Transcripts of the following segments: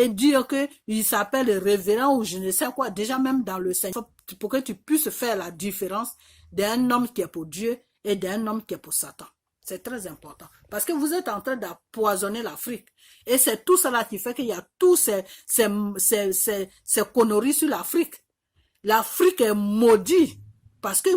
et dire qu'il s'appelle révérend ou je ne sais quoi, déjà même dans le Seigneur, pour que tu puisses faire la différence d'un homme qui est pour Dieu et d'un homme qui est pour Satan. C'est très important. Parce que vous êtes en train d'empoisonner l'Afrique. Et c'est tout cela qui fait qu'il y a tous ces conneries sur l'Afrique. L'Afrique est maudite. Parce que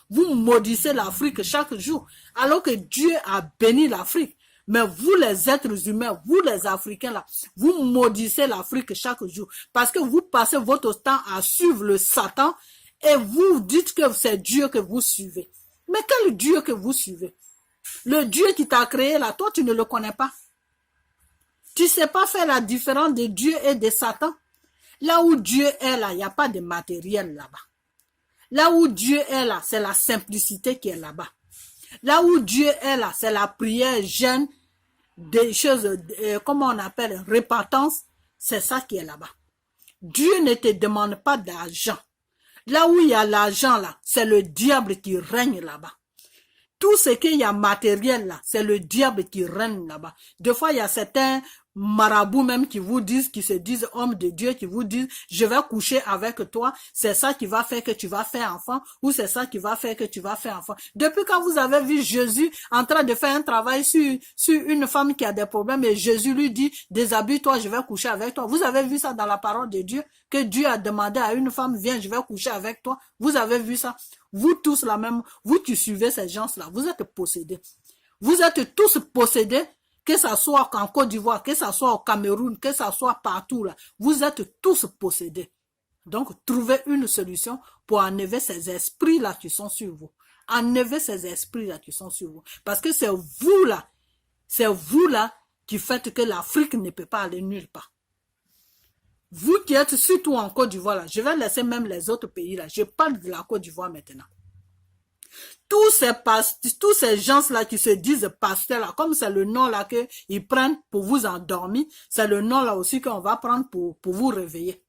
vous maudissez l'Afrique chaque jour. Alors que Dieu a béni l'Afrique. Mais vous les êtres humains, vous les Africains là, vous maudissez l'Afrique chaque jour. Parce que vous passez votre temps à suivre le Satan et vous dites que c'est Dieu que vous suivez. Mais quel Dieu que vous suivez? Le Dieu qui t'a créé là, toi tu ne le connais pas. Tu ne sais pas faire la différence de Dieu et de Satan. Là où Dieu est là, il n'y a pas de matériel là-bas. Là où Dieu est là, c'est la simplicité qui est là-bas. Là où Dieu est là, c'est la prière, jeûne, des choses, comment on appelle, repentance, c'est ça qui est là-bas. Dieu ne te demande pas d'argent. Là où il y a l'argent là, c'est le diable qui règne là-bas. Tout ce qu'il y a matériel là, c'est le diable qui règne là-bas. Des fois, il y a certains marabouts même qui vous disent, qui se disent hommes de Dieu, qui vous disent, je vais coucher avec toi, c'est ça qui va faire que tu vas faire enfant, ou c'est ça qui va faire que tu vas faire enfant. Depuis quand vous avez vu Jésus en train de faire un travail sur une femme qui a des problèmes et Jésus lui dit, déshabille-toi, je vais coucher avec toi. Vous avez vu ça dans la parole de Dieu, que Dieu a demandé à une femme, viens, je vais coucher avec toi. Vous avez vu ça? Vous tous la même, vous qui suivez ces gens-là, vous êtes possédés. Vous êtes tous possédés, que ça soit en Côte d'Ivoire, que ça soit au Cameroun, que ça soit partout là. Vous êtes tous possédés. Donc, trouvez une solution pour enlever ces esprits-là qui sont sur vous. Enlevez ces esprits-là qui sont sur vous. Parce que c'est vous là qui faites que l'Afrique ne peut pas aller nulle part. Vous qui êtes surtout en Côte d'Ivoire, là, je vais laisser même les autres pays là. Je parle de la Côte d'Ivoire maintenant. Tous ces gens-là qui se disent pasteurs là, comme c'est le nom là qu'ils prennent pour vous endormir, c'est le nom là aussi qu'on va prendre pour vous réveiller.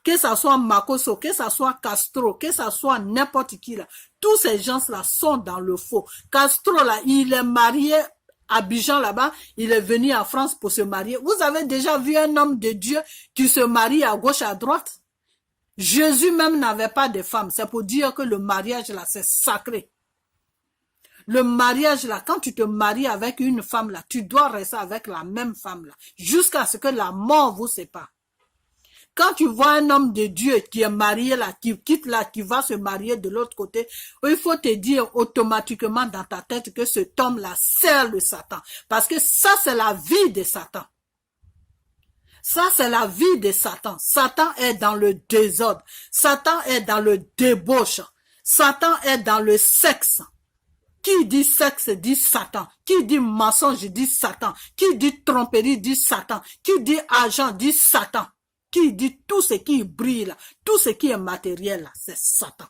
Que ça soit Makoso, que ça soit Castro, que ça soit n'importe qui là, tous ces gens-là sont dans le faux. Castro là, il est marié à Abidjan là-bas, il est venu en France pour se marier. Vous avez déjà vu un homme de Dieu qui se marie à gauche, à droite? Jésus même n'avait pas de femme. C'est pour dire que le mariage là, c'est sacré. Le mariage là, quand tu te maries avec une femme là, tu dois rester avec la même femme là, jusqu'à ce que la mort vous sépare. Quand tu vois un homme de Dieu qui est marié là, qui quitte là, qui va se marier de l'autre côté, il faut te dire automatiquement dans ta tête que cet homme-là sert le Satan. Parce que ça, c'est la vie de Satan. Ça, c'est la vie de Satan. Satan est dans le désordre. Satan est dans le débauche. Satan est dans le sexe. Qui dit sexe dit Satan. Qui dit mensonge dit Satan. Qui dit tromperie dit Satan. Qui dit argent dit Satan. Qui dit tout ce qui brille là, tout ce qui est matériel là, c'est Satan.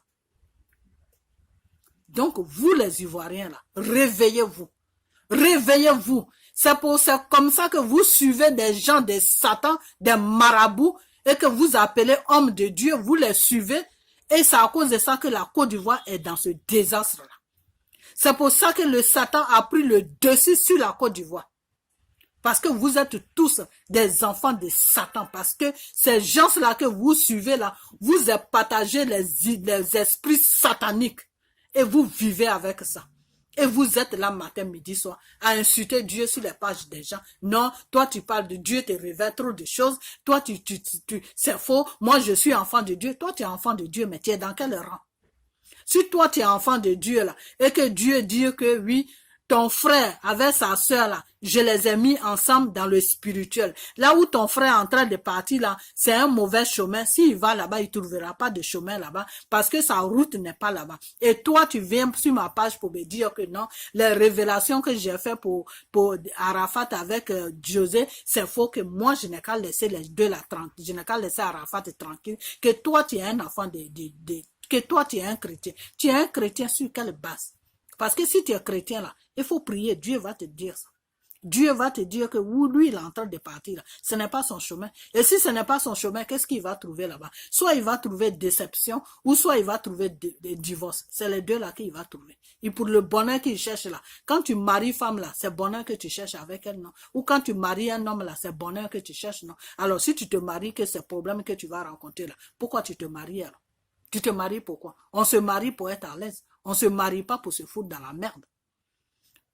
Donc vous les Ivoiriens là, réveillez-vous. Réveillez-vous. C'est comme ça que vous suivez des gens de Satan, des marabouts, et que vous appelez hommes de Dieu, vous les suivez, et c'est à cause de ça que la Côte d'Ivoire est dans ce désastre là. C'est pour ça que le Satan a pris le dessus sur la Côte d'Ivoire. Parce que vous êtes tous des enfants de Satan. Parce que ces gens-là que vous suivez là, vous partagez les esprits sataniques. Et vous vivez avec ça. Et vous êtes là matin, midi, soir, à insulter Dieu sur les pages des gens. Non, toi tu parles de Dieu, tu révèles trop de choses. Toi, c'est faux. Moi, je suis enfant de Dieu. Toi, tu es enfant de Dieu, mais tu es dans quel rang? Si toi, tu es enfant de Dieu là, et que Dieu dit que oui, ton frère avec sa sœur là, je les ai mis ensemble dans le spirituel. Là où ton frère est en train de partir là, c'est un mauvais chemin. S'il va là-bas, il ne trouvera pas de chemin là-bas parce que sa route n'est pas là-bas. Et toi, tu viens sur ma page pour me dire que non, les révélations que j'ai fait pour Arafat avec José, c'est faux, que moi, je n'ai qu'à laisser les deux là tranquille. Je n'ai qu'à laisser Arafat tranquille. Que toi, tu es un enfant que toi, tu es un chrétien. Tu es un chrétien sur quelle base? Parce que si tu es chrétien là, il faut prier, Dieu va te dire ça. Dieu va te dire que lui, il est en train de partir. Là. Ce n'est pas son chemin. Et si ce n'est pas son chemin, qu'est-ce qu'il va trouver là-bas? Soit il va trouver déception, ou soit il va trouver divorce. C'est les deux là qu'il va trouver. Et pour le bonheur qu'il cherche là, quand tu maries femme là, c'est bonheur que tu cherches avec elle, non? Ou quand tu maries un homme là, c'est bonheur que tu cherches, non? Alors si tu te maries, que c'est problème que tu vas rencontrer là, pourquoi tu te maries alors? Tu te maries pourquoi? On se marie pour être à l'aise. On se marie pas pour se foutre dans la merde.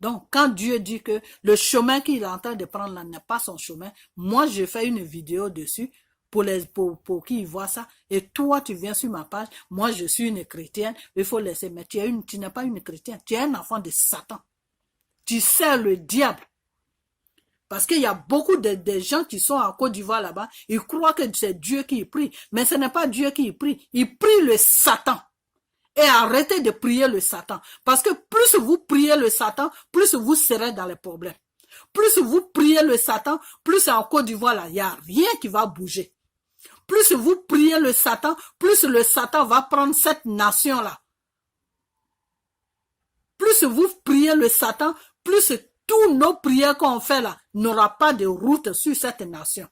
Donc, quand Dieu dit que le chemin qu'il est en train de prendre là n'est pas son chemin, moi, je fais une vidéo dessus pour qu'ils voient ça. Et toi, tu viens sur ma page. Moi, je suis une chrétienne. Il faut laisser. Mais tu n'es pas une chrétienne. Tu es un enfant de Satan. Tu sers le diable. Parce qu'il y a beaucoup de gens qui sont en Côte d'Ivoire là-bas. Ils croient que c'est Dieu qui prie. Mais ce n'est pas Dieu qui prie. Il prie le Satan. Et arrêtez de prier le Satan. Parce que plus vous priez le Satan, plus vous serez dans les problèmes. Plus vous priez le Satan, plus en Côte d'Ivoire, là, il n'y a rien qui va bouger. Plus vous priez le Satan, plus le Satan va prendre cette nation-là. Plus vous priez le Satan, plus tous nos prières qu'on fait là n'aura pas de route sur cette nation.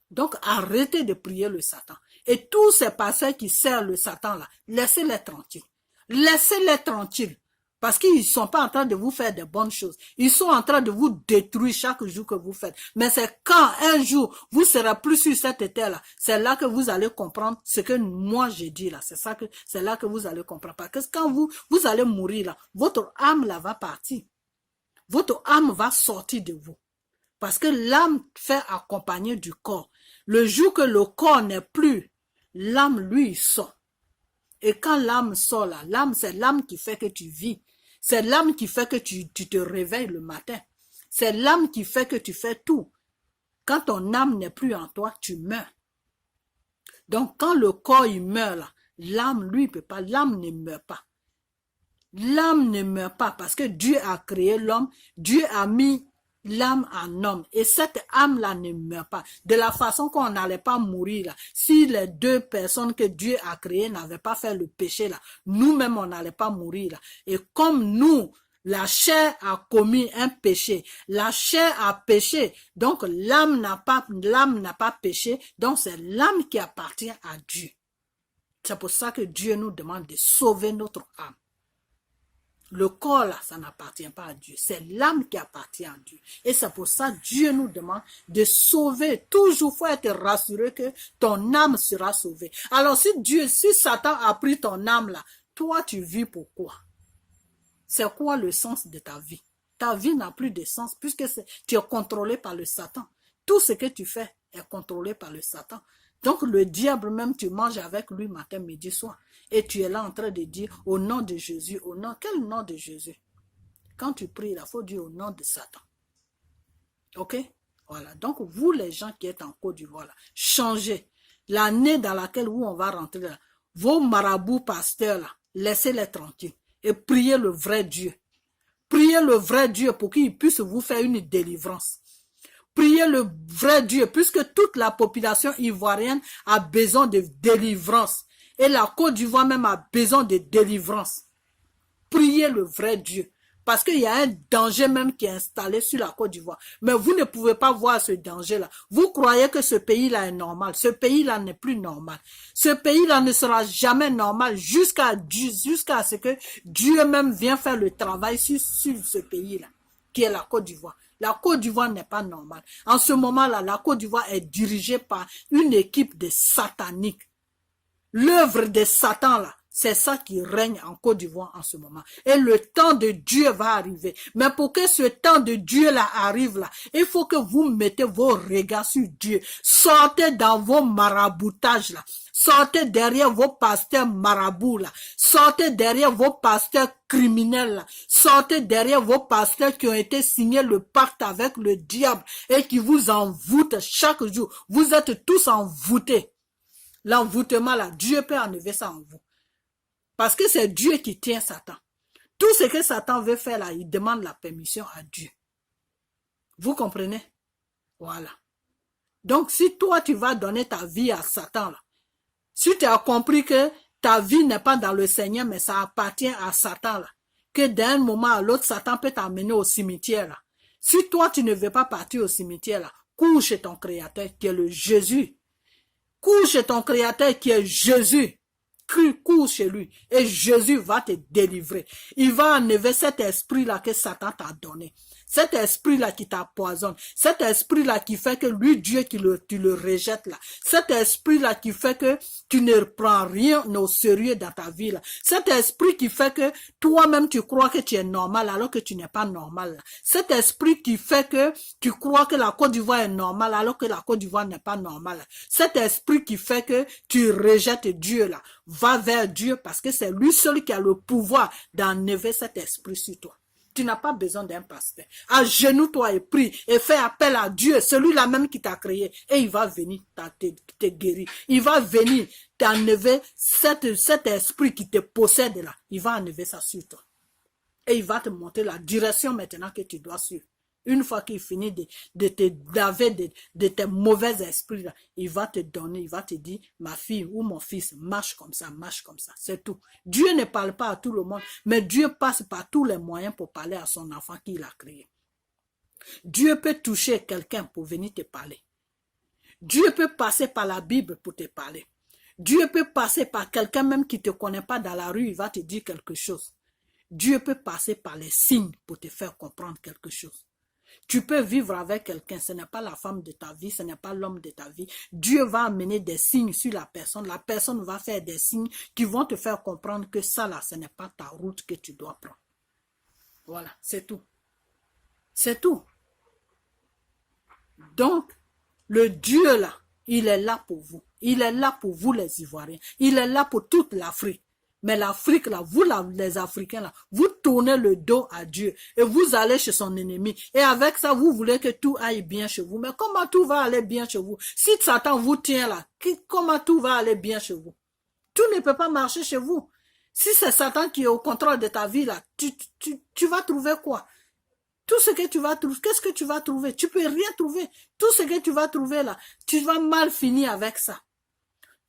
Donc arrêtez de prier le Satan. Et tous ces pasteurs qui servent le Satan là, laissez-les tranquilles. Laissez-les tranquilles. Parce qu'ils ne sont pas en train de vous faire de bonnes choses. Ils sont en train de vous détruire chaque jour que vous faites. Mais c'est quand un jour vous serez plus sur cette terre-là, c'est là que vous allez comprendre ce que moi j'ai dit là. C'est là que vous allez comprendre. Parce que quand vous allez mourir là, votre âme là va partir. Votre âme va sortir de vous. Parce que l'âme fait accompagner du corps. Le jour que le corps n'est plus, l'âme, lui, sort. Et quand l'âme sort là, l'âme, c'est l'âme qui fait que tu vis. C'est l'âme qui fait que tu te réveilles le matin. C'est l'âme qui fait que tu fais tout. Quand ton âme n'est plus en toi, tu meurs. Donc, quand le corps, il meurt là, l'âme, lui, peut pas, l'âme ne meurt pas. L'âme ne meurt pas parce que Dieu a créé l'homme, Dieu a mis l'âme en homme. Et cette âme-là ne meurt pas. De la façon qu'on n'allait pas mourir là. Si les deux personnes que Dieu a créées n'avaient pas fait le péché là, nous-mêmes on n'allait pas mourir là. Et comme nous, la chair a commis un péché. La chair a péché. Donc l'âme n'a pas péché. Donc c'est l'âme qui appartient à Dieu. C'est pour ça que Dieu nous demande de sauver notre âme. Le corps là, ça n'appartient pas à Dieu. C'est l'âme qui appartient à Dieu. Et c'est pour ça que Dieu nous demande de sauver. Toujours, il faut être rassuré que ton âme sera sauvée. Alors si Satan a pris ton âme là, toi tu vis pour quoi? C'est quoi le sens de ta vie? Ta vie n'a plus de sens puisque tu es contrôlé par le Satan. Tout ce que tu fais est contrôlé par le Satan. Donc le diable même, tu manges avec lui matin, midi, soir. Et tu es là en train de dire au nom de Jésus, au nom, quel nom de Jésus? Quand tu pries, il faut dire au nom de Satan. Ok? Voilà. Donc vous les gens qui êtes en Côte d'Ivoire, changez. L'année dans laquelle on va rentrer là, vos marabouts pasteurs là, laissez-les tranquilles. Et priez le vrai Dieu. Priez le vrai Dieu pour qu'il puisse vous faire une délivrance. Priez le vrai Dieu, puisque toute la population ivoirienne a besoin de délivrance. Et la Côte d'Ivoire même a besoin de délivrance. Priez le vrai Dieu. Parce qu'il y a un danger même qui est installé sur la Côte d'Ivoire. Mais vous ne pouvez pas voir ce danger-là. Vous croyez que ce pays-là est normal. Ce pays-là n'est plus normal. Ce pays-là ne sera jamais normal jusqu'à ce que Dieu même vienne faire le travail sur ce pays-là, qui est la Côte d'Ivoire. La Côte d'Ivoire n'est pas normale. En ce moment-là, la Côte d'Ivoire est dirigée par une équipe de sataniques. L'œuvre de Satan, là, c'est ça qui règne en Côte d'Ivoire en ce moment. Et le temps de Dieu va arriver. Mais pour que ce temps de Dieu-là arrive, là, il faut que vous mettez vos regards sur Dieu. Sortez dans vos maraboutages, là. Sortez derrière vos pasteurs marabouts, là. Sortez derrière vos pasteurs criminels, là. Sortez derrière vos pasteurs qui ont été signés le pacte avec le diable et qui vous envoûtent chaque jour. Vous êtes tous envoûtés. L'envoûtement, là, Dieu peut enlever ça en vous. Parce que c'est Dieu qui tient Satan. Tout ce que Satan veut faire, là, il demande la permission à Dieu. Vous comprenez? Voilà. Donc, si toi, tu vas donner ta vie à Satan, là, si tu as compris que ta vie n'est pas dans le Seigneur, mais ça appartient à Satan, là, que d'un moment à l'autre, Satan peut t'amener au cimetière, là. Si toi, tu ne veux pas partir au cimetière, là, cours chez ton Créateur qui est le Jésus. Cours chez ton Créateur qui est Jésus. Cours chez lui et Jésus va te délivrer. Il va enlever cet esprit-là que Satan t'a donné. Cet esprit-là qui t'empoisonne. Cet esprit-là qui fait que lui, Dieu, tu le rejettes là. Cet esprit-là qui fait que tu ne prends rien au sérieux dans ta vie là. Cet esprit qui fait que toi-même tu crois que tu es normal alors que tu n'es pas normal là. Cet esprit qui fait que tu crois que la Côte d'Ivoire est normale alors que la Côte d'Ivoire n'est pas normale là. Cet esprit qui fait que tu rejettes Dieu là. Va vers Dieu parce que c'est lui seul qui a le pouvoir d'enlever cet esprit sur toi. Tu n'as pas besoin d'un pasteur. Agenouille-toi et prie et fais appel à Dieu, celui-là même qui t'a créé. Et il va venir te guérir. Il va venir t'enlever cet esprit qui te possède là. Il va enlever ça sur toi. Et il va te montrer la direction maintenant que tu dois suivre. Une fois qu'il finit de te laver de tes mauvais esprits, là, il va te donner, il va te dire, ma fille ou mon fils, marche comme ça, c'est tout. Dieu ne parle pas à tout le monde, mais Dieu passe par tous les moyens pour parler à son enfant qu'il a créé. Dieu peut toucher quelqu'un pour venir te parler. Dieu peut passer par la Bible pour te parler. Dieu peut passer par quelqu'un même qui ne te connaît pas dans la rue, il va te dire quelque chose. Dieu peut passer par les signes pour te faire comprendre quelque chose. Tu peux vivre avec quelqu'un, ce n'est pas la femme de ta vie, ce n'est pas l'homme de ta vie. Dieu va amener des signes sur la personne va faire des signes qui vont te faire comprendre que ça là, ce n'est pas ta route que tu dois prendre. Voilà, c'est tout. C'est tout. Donc, le Dieu là, il est là pour vous. Il est là pour vous les Ivoiriens. Il est là pour toute l'Afrique. Mais l'Afrique, là, vous, là, les Africains, là, vous tournez le dos à Dieu et vous allez chez son ennemi. Et avec ça, vous voulez que tout aille bien chez vous. Mais comment tout va aller bien chez vous? Si Satan vous tient là, comment tout va aller bien chez vous? Tout ne peut pas marcher chez vous. Si c'est Satan qui est au contrôle de ta vie, là, tu vas trouver quoi? Tout ce que tu vas trouver, qu'est-ce que tu vas trouver? Tu peux rien trouver. Tout ce que tu vas trouver là, tu vas mal finir avec ça.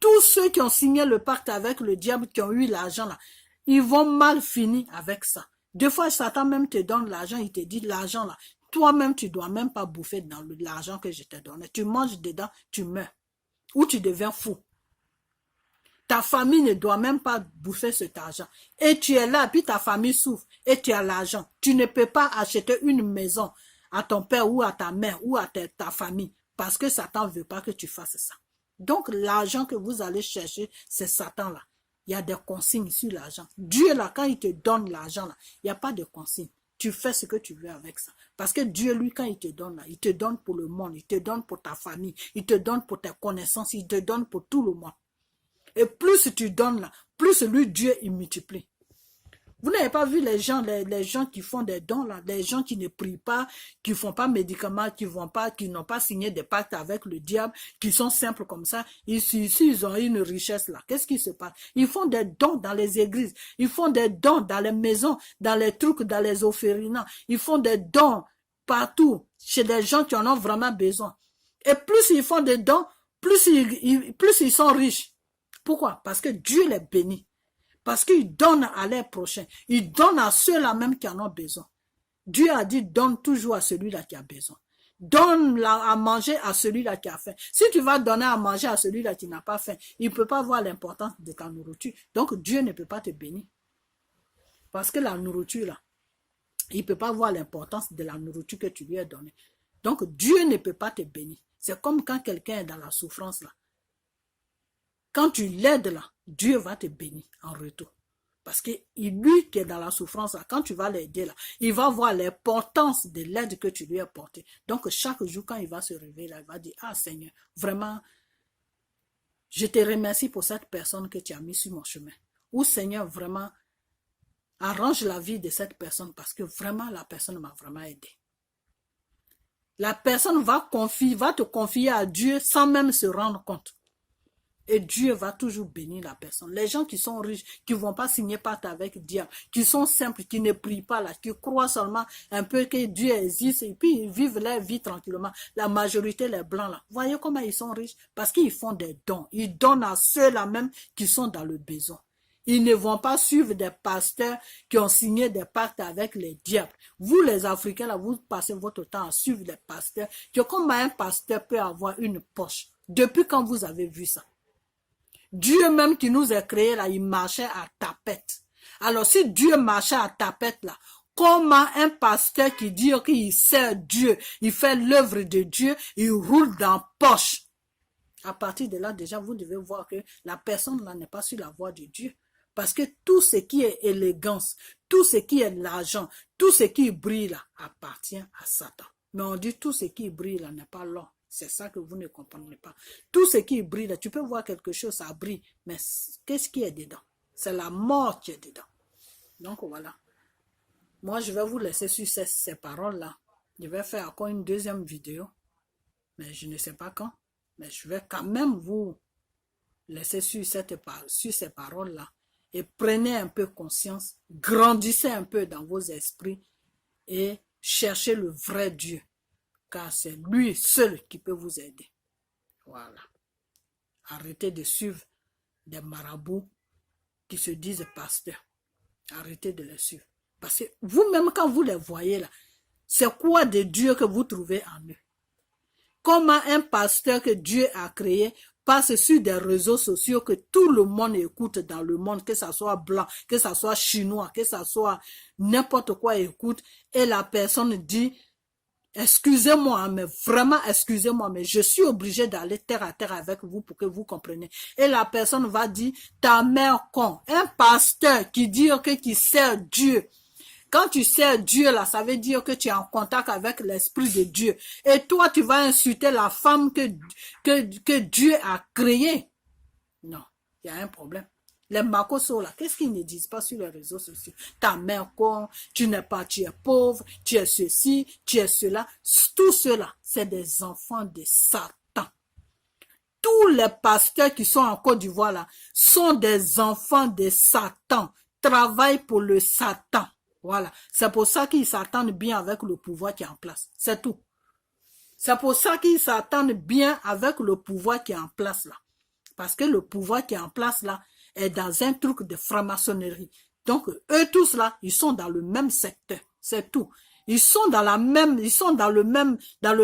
Tous ceux qui ont signé le pacte avec le diable, qui ont eu l'argent là, ils vont mal finir avec ça. Des fois, Satan même te donne l'argent, il te dit l'argent là, toi-même tu dois même pas bouffer dans l'argent que je te donne. Tu manges dedans, tu meurs. Ou tu deviens fou. Ta famille ne doit même pas bouffer cet argent. Et tu es là, puis ta famille souffre, et tu as l'argent. Tu ne peux pas acheter une maison à ton père ou à ta mère ou à ta famille, parce que Satan ne veut pas que tu fasses ça. Donc, l'argent que vous allez chercher, c'est Satan là. Il y a des consignes sur l'argent. Dieu là, quand il te donne l'argent là, il n'y a pas de consignes. Tu fais ce que tu veux avec ça. Parce que Dieu, lui, quand il te donne là, il te donne pour le monde, il te donne pour ta famille, il te donne pour tes connaissances, il te donne pour tout le monde. Et plus tu donnes là, plus lui, Dieu, il multiplie. Vous n'avez pas vu les gens qui font des dons là, les gens qui ne prient pas, qui font pas médicaments, qui n'ont pas signé des pactes avec le diable, qui sont simples comme ça. Ici, ils ont une richesse là. Qu'est-ce qui se passe? Ils font des dons dans les églises, ils font des dons dans les maisons, dans les trucs, dans les orphelinats. Ils font des dons partout chez des gens qui en ont vraiment besoin. Et plus ils font des dons, plus ils sont riches. Pourquoi? Parce que Dieu les bénit. Parce qu'ils donnent à leurs prochains. Ils donnent à ceux-là même qui en ont besoin. Dieu a dit, donne toujours à celui-là qui a besoin. Donne à manger à celui-là qui a faim. Si tu vas donner à manger à celui-là qui n'a pas faim, il ne peut pas voir l'importance de ta nourriture. Donc Dieu ne peut pas te bénir. Parce que la nourriture, là, il ne peut pas voir l'importance de la nourriture que tu lui as donnée. Donc Dieu ne peut pas te bénir. C'est comme quand quelqu'un est dans la souffrance, là. Quand tu l'aides là, Dieu va te bénir en retour. Parce que lui qui est dans la souffrance là, quand tu vas l'aider là, il va voir l'importance de l'aide que tu lui as portée. Donc chaque jour quand il va se réveiller là, il va dire, ah Seigneur, vraiment, je te remercie pour cette personne que tu as mis sur mon chemin. Ou Seigneur, vraiment, arrange la vie de cette personne parce que vraiment la personne m'a vraiment aidé. La personne va te confier à Dieu sans même se rendre compte. Et Dieu va toujours bénir la personne. Les gens qui sont riches, qui ne vont pas signer pacte avec le diable, qui sont simples, qui ne prient pas là, qui croient seulement un peu que Dieu existe et puis ils vivent leur vie tranquillement. La majorité, les blancs là, voyez comment ils sont riches? Parce qu'ils font des dons. Ils donnent à ceux-là même qui sont dans le besoin. Ils ne vont pas suivre des pasteurs qui ont signé des pactes avec les diables. Vous, les Africains, là, vous passez votre temps à suivre des pasteurs. Comment un pasteur peut avoir une poche? Depuis quand vous avez vu ça? Dieu même qui nous a créés, là, il marchait à tapette. Alors, si Dieu marchait à tapette, là, comment un pasteur qui dit qu'il sert Dieu, il fait l'œuvre de Dieu, il roule dans poche? À partir de là, déjà, vous devez voir que la personne là n'est pas sur la voie de Dieu. Parce que tout ce qui est élégance, tout ce qui est l'argent, tout ce qui brille là, appartient à Satan. Mais on dit tout ce qui brille là n'est pas l'or. C'est ça que vous ne comprenez pas. Tout ce qui brille là, tu peux voir quelque chose, ça brille. Mais qu'est-ce qui est dedans? C'est la mort qui est dedans. Donc voilà. Moi, je vais vous laisser sur ces paroles-là. Je vais faire encore une deuxième vidéo. Mais je ne sais pas quand. Mais je vais quand même vous laisser sur ces paroles-là. Et prenez un peu conscience. Grandissez un peu dans vos esprits. Et cherchez le vrai Dieu. Car c'est lui seul qui peut vous aider. Voilà. Arrêtez de suivre des marabouts qui se disent pasteurs. Arrêtez de les suivre. Parce que vous-même, quand vous les voyez là, c'est quoi de Dieu que vous trouvez en eux? Comment un pasteur que Dieu a créé passe sur des réseaux sociaux que tout le monde écoute dans le monde, que ça soit blanc, que ça soit chinois, que ça soit n'importe quoi écoute, et la personne dit, excusez-moi, mais vraiment excusez-moi, mais je suis obligé d'aller terre à terre avec vous pour que vous compreniez. Et la personne va dire, ta mère con, un pasteur qui dit qu'il sert Dieu. Quand tu sers Dieu, là, ça veut dire que tu es en contact avec l'Esprit de Dieu. Et toi, tu vas insulter la femme que Dieu a créée. Non, il y a un problème. Les makosos, là, qu'est-ce qu'ils ne disent pas sur les réseaux sociaux? Ta mère con, tu n'es pas, tu es pauvre, tu es ceci, tu es cela. Tout cela, c'est des enfants de Satan. Tous les pasteurs qui sont en Côte d'Ivoire, là, sont des enfants de Satan. Travaillent pour le Satan. Voilà. C'est pour ça qu'ils s'attendent bien avec le pouvoir qui est en place. C'est tout. C'est pour ça qu'ils s'attendent bien avec le pouvoir qui est en place là. Parce que le pouvoir qui est en place là est dans un truc de franc-maçonnerie. Donc, eux tous là, ils sont dans le même secteur. C'est tout. Ils sont dans le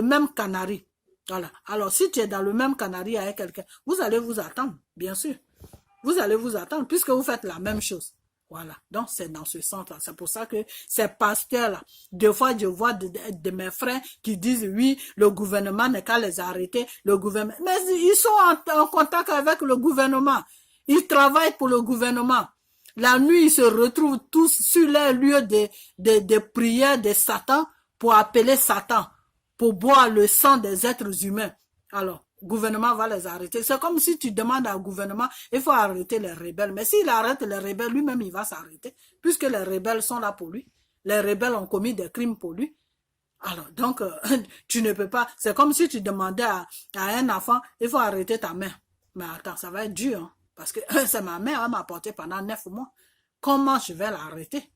même canari. Voilà. Alors, si tu es dans le même canari avec quelqu'un, vous allez vous attendre, bien sûr. Vous allez vous attendre puisque vous faites la même chose. Voilà, donc c'est dans ce sens-là. C'est pour ça que ces pasteurs-là, des fois je vois de mes frères qui disent oui, le gouvernement n'est qu'à les arrêter, le gouvernement. Mais ils sont en contact avec le gouvernement. Ils travaillent pour le gouvernement. La nuit, ils se retrouvent tous sur les lieux de prière de Satan pour appeler Satan, pour boire le sang des êtres humains. Alors, le gouvernement va les arrêter. C'est comme si tu demandes au gouvernement, il faut arrêter les rebelles. Mais s'il arrête les rebelles, lui-même, il va s'arrêter. Puisque les rebelles sont là pour lui. Les rebelles ont commis des crimes pour lui. Alors, donc, tu ne peux pas. C'est comme si tu demandais à un enfant, il faut arrêter ta mère. Mais attends, ça va être dur. Hein, parce que c'est ma mère, elle m'a porté pendant 9 mois. Comment je vais l'arrêter?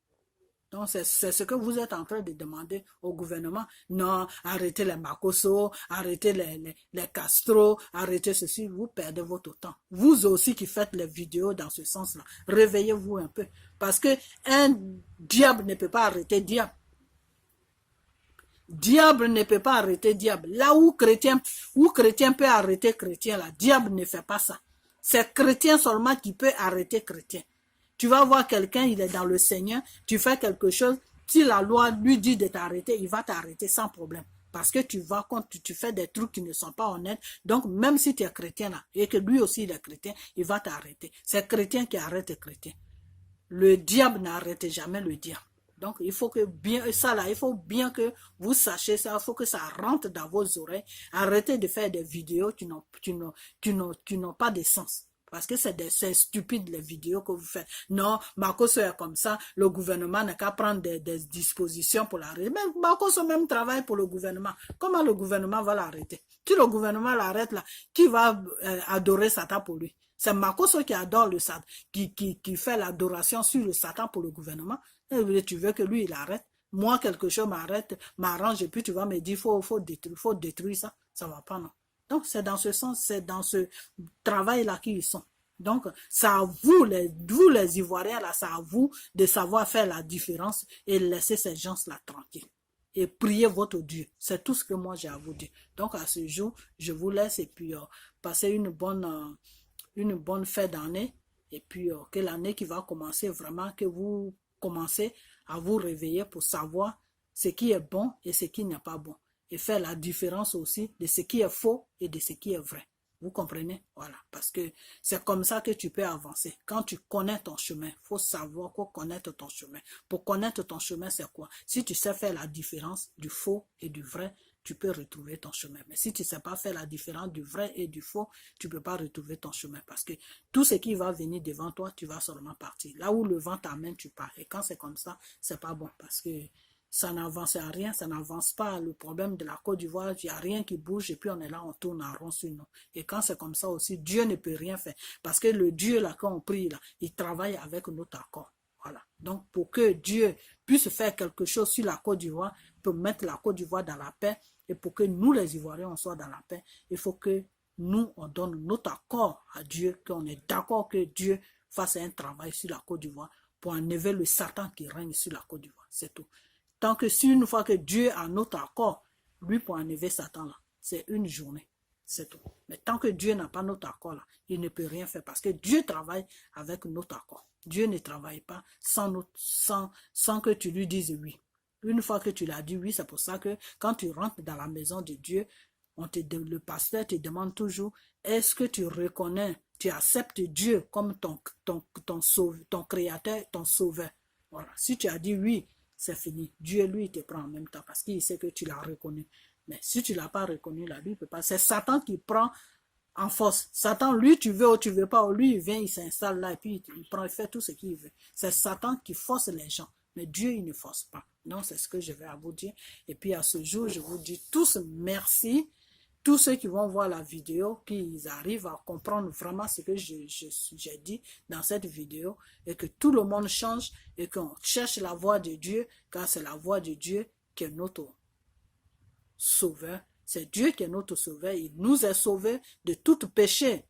Donc, c'est ce que vous êtes en train de demander au gouvernement. Non, arrêtez les Makoso, arrêtez les Castro, arrêtez ceci. Vous perdez votre temps. Vous aussi qui faites les vidéos dans ce sens-là, réveillez-vous un peu. Parce que un diable ne peut pas arrêter diable. Diable ne peut pas arrêter diable. Là où chrétien peut arrêter chrétien, là, diable ne fait pas ça. C'est chrétien seulement qui peut arrêter chrétien. Tu vas voir quelqu'un, il est dans le Seigneur, tu fais quelque chose, si la loi lui dit de t'arrêter, il va t'arrêter sans problème. Parce que tu vas quand tu fais des trucs qui ne sont pas honnêtes, donc même si tu es chrétien là, et que lui aussi il est chrétien, il va t'arrêter. C'est chrétien qui arrête chrétien. Le diable n'arrête jamais le diable. Donc il faut que bien ça là, il faut bien que vous sachiez ça, il faut que ça rentre dans vos oreilles. Arrêtez de faire des vidéos qui n'ont pas de sens. Parce que c'est stupide les vidéos que vous faites. Non, Makoso est comme ça, le gouvernement n'a qu'à prendre des dispositions pour l'arrêter. Mais Makoso même travaille pour le gouvernement. Comment le gouvernement va l'arrêter? Si le gouvernement l'arrête là, qui va adorer Satan pour lui? C'est Makoso qui adore le Satan, qui fait l'adoration sur le Satan pour le gouvernement. Et tu veux que lui il arrête? Moi quelque chose m'arrange et puis tu vas me dire faut détruire ça. Ça va pas non. Donc, c'est dans ce sens, c'est dans ce travail-là qu'ils sont. Donc, c'est à vous les Ivoiriens, là, c'est à vous de savoir faire la différence et laisser ces gens-là tranquilles. Et prier votre Dieu. C'est tout ce que moi j'ai à vous dire. Donc, à ce jour, je vous laisse et puis passer une bonne fin d'année. Et puis, que l'année qui va commencer, vraiment, que vous commencez à vous réveiller pour savoir ce qui est bon et ce qui n'est pas bon. Et faire la différence aussi de ce qui est faux et de ce qui est vrai. Vous comprenez? Voilà. Parce que c'est comme ça que tu peux avancer. Quand tu connais ton chemin, il faut savoir quoi connaître ton chemin. Pour connaître ton chemin, c'est quoi? Si tu sais faire la différence du faux et du vrai, tu peux retrouver ton chemin. Mais si tu ne sais pas faire la différence du vrai et du faux, tu ne peux pas retrouver ton chemin. Parce que tout ce qui va venir devant toi, tu vas seulement partir. Là où le vent t'amène, tu pars. Et quand c'est comme ça, c'est pas bon. Parce que ça n'avance à rien, ça n'avance pas. Le problème de la Côte d'Ivoire, il n'y a rien qui bouge et puis on est là, on tourne en rond sur nous. Et quand c'est comme ça aussi, Dieu ne peut rien faire. Parce que le Dieu là qu'on prie là, il travaille avec notre accord. Voilà. Donc pour que Dieu puisse faire quelque chose sur la Côte d'Ivoire, pour mettre la Côte d'Ivoire dans la paix, et pour que nous les Ivoiriens on soit dans la paix, il faut que nous on donne notre accord à Dieu, qu'on est d'accord que Dieu fasse un travail sur la Côte d'Ivoire pour enlever le Satan qui règne sur la Côte d'Ivoire. C'est tout. Tant que si une fois que Dieu a notre accord, lui pour enlever Satan là, c'est une journée, c'est tout. Mais tant que Dieu n'a pas notre accord là, il ne peut rien faire parce que Dieu travaille avec notre accord. Dieu ne travaille pas sans que tu lui dises oui. Une fois que tu l'as dit oui, c'est pour ça que quand tu rentres dans la maison de Dieu, le pasteur te demande toujours, est-ce que tu reconnais, tu acceptes Dieu comme ton créateur, ton sauveur. Voilà. Si tu as dit oui, c'est fini. Dieu, lui, il te prend en même temps parce qu'il sait que tu l'as reconnu. Mais si tu ne l'as pas reconnu, là, lui, il ne peut pas. C'est Satan qui prend en force. Satan, lui, tu veux ou tu ne veux pas, lui, il vient, il s'installe là et puis il fait tout ce qu'il veut. C'est Satan qui force les gens. Mais Dieu, il ne force pas. Non, c'est ce que je vais à vous dire. Et puis à ce jour, je vous dis tous merci. Tous ceux qui vont voir la vidéo, qu'ils arrivent à comprendre vraiment ce que j'ai dit dans cette vidéo et que tout le monde change et qu'on cherche la voix de Dieu, car c'est la voix de Dieu qui est notre sauveur. C'est Dieu qui est notre sauveur. Il nous a sauvés de tout péché.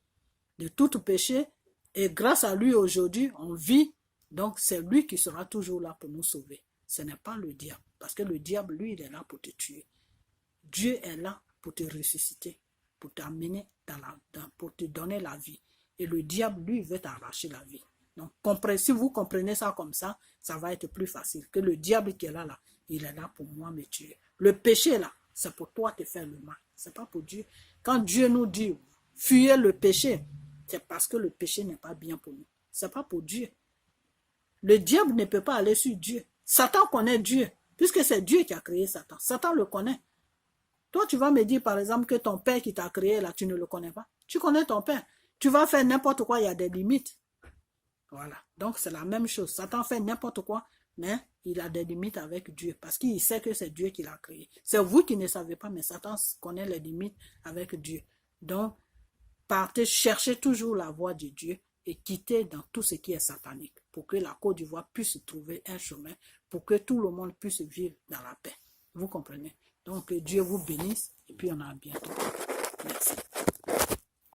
De tout péché. Et grâce à lui aujourd'hui, on vit. Donc c'est lui qui sera toujours là pour nous sauver. Ce n'est pas le diable. Parce que le diable, lui, il est là pour te tuer. Dieu est là pour te ressusciter, pour t'amener pour te donner la vie. Et le diable, lui, veut t'arracher la vie. Donc, si vous comprenez ça comme ça va être plus facile. Que le diable qui est là, il est là pour moi me tuer. Le péché, là, c'est pour toi te faire le mal. C'est pas pour Dieu. Quand Dieu nous dit, fuyez le péché, c'est parce que le péché n'est pas bien pour nous. C'est pas pour Dieu. Le diable ne peut pas aller sur Dieu. Satan connaît Dieu, puisque c'est Dieu qui a créé Satan. Satan le connaît. Toi, tu vas me dire, par exemple, que ton père qui t'a créé, là, tu ne le connais pas. Tu connais ton père. Tu vas faire n'importe quoi, il y a des limites. Voilà. Donc, c'est la même chose. Satan fait n'importe quoi, mais il a des limites avec Dieu, parce qu'il sait que c'est Dieu qui l'a créé. C'est vous qui ne savez pas, mais Satan connaît les limites avec Dieu. Donc, partez, cherchez toujours la voie de Dieu et quittez dans tout ce qui est satanique, pour que la Côte d'Ivoire puisse trouver un chemin, pour que tout le monde puisse vivre dans la paix. Vous comprenez? Donc, que Dieu vous bénisse et puis on a bientôt. Merci.